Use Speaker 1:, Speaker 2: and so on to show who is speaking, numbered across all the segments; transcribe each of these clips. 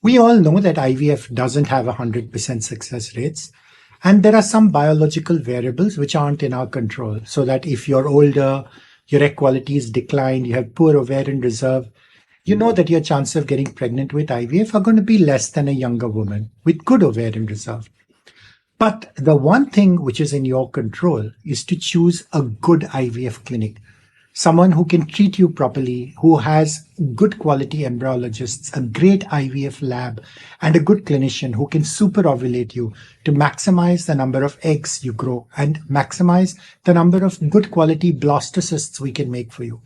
Speaker 1: We all know that IVF doesn't have 100% success rates. And there are some biological variables which aren't in our control. So that if you're older, your egg quality is declined, you have poor ovarian reserve, you know that your chances of getting pregnant with IVF are going to be less than a younger woman with good ovarian reserve. But the one thing which is in your control is to choose a good IVF clinic, someone who can treat you properly, who has good quality embryologists, a great IVF lab, and a good clinician who can super ovulate you to maximize the number of eggs you grow and maximize the number of good quality blastocysts we can make for you.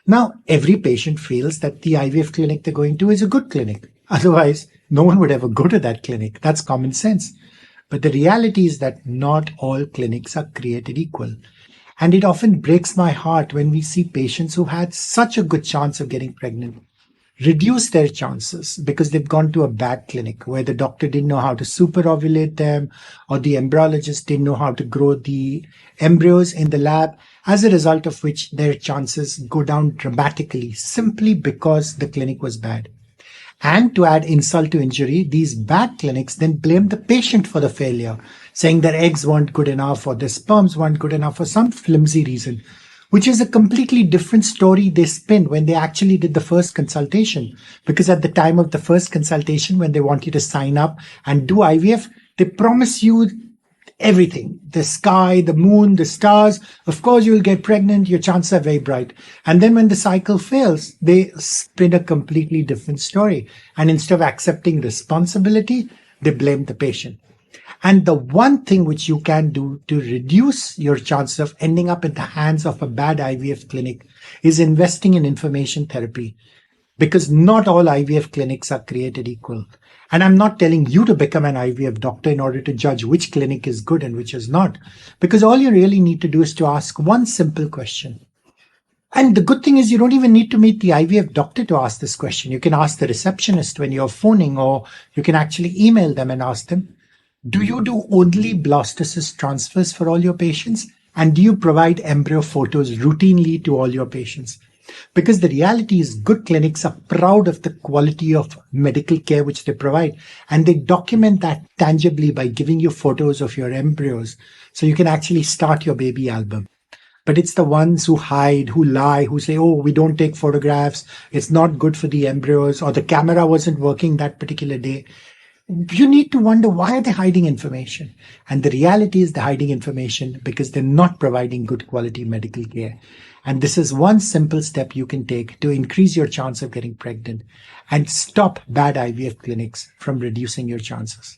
Speaker 1: Now, every patient feels that the IVF clinic they're going to is a good clinic. Otherwise, no one would ever go to that clinic. That's common sense. But the reality is that not all clinics are created equal. And it often breaks my heart when we see patients who had such a good chance of getting pregnant reduce their chances because they've gone to a bad clinic where the doctor didn't know how to super ovulate them or the embryologist didn't know how to grow the embryos in the lab, as a result of which their chances go down dramatically simply because the clinic was bad. And to add insult to injury, these bad clinics then blame the patient for the failure, saying their eggs weren't good enough or their sperms weren't good enough for some flimsy reason, which is a completely different story they spin when they actually did the first consultation. Because at the time of the first consultation, when they want you to sign up and do IVF, they promise you everything, the sky, the moon, the stars. Of course, you'll get pregnant. Your chances are very bright. And then when the cycle fails, they spin a completely different story. And instead of accepting responsibility, they blame the patient. And the one thing which you can do to reduce your chances of ending up in the hands of a bad IVF clinic is investing in information therapy. Because not all IVF clinics are created equal. And I'm not telling you to become an IVF doctor in order to judge which clinic is good and which is not. Because all you really need to do is to ask one simple question. And the good thing is you don't even need to meet the IVF doctor to ask this question. You can ask the receptionist when you're phoning, or you can actually email them and ask them, do you do only blastocyst transfers for all your patients? And do you provide embryo photos routinely to all your patients? Because the reality is good clinics are proud of the quality of medical care which they provide. And they document that tangibly by giving you photos of your embryos. So you can actually start your baby album. But it's the ones who hide, who lie, who say, oh, we don't take photographs. It's not good for the embryos, or the camera wasn't working that particular day. You need to wonder, why are they hiding information? And the reality is they're hiding information because they're not providing good quality medical care. And this is one simple step you can take to increase your chance of getting pregnant and stop bad IVF clinics from reducing your chances.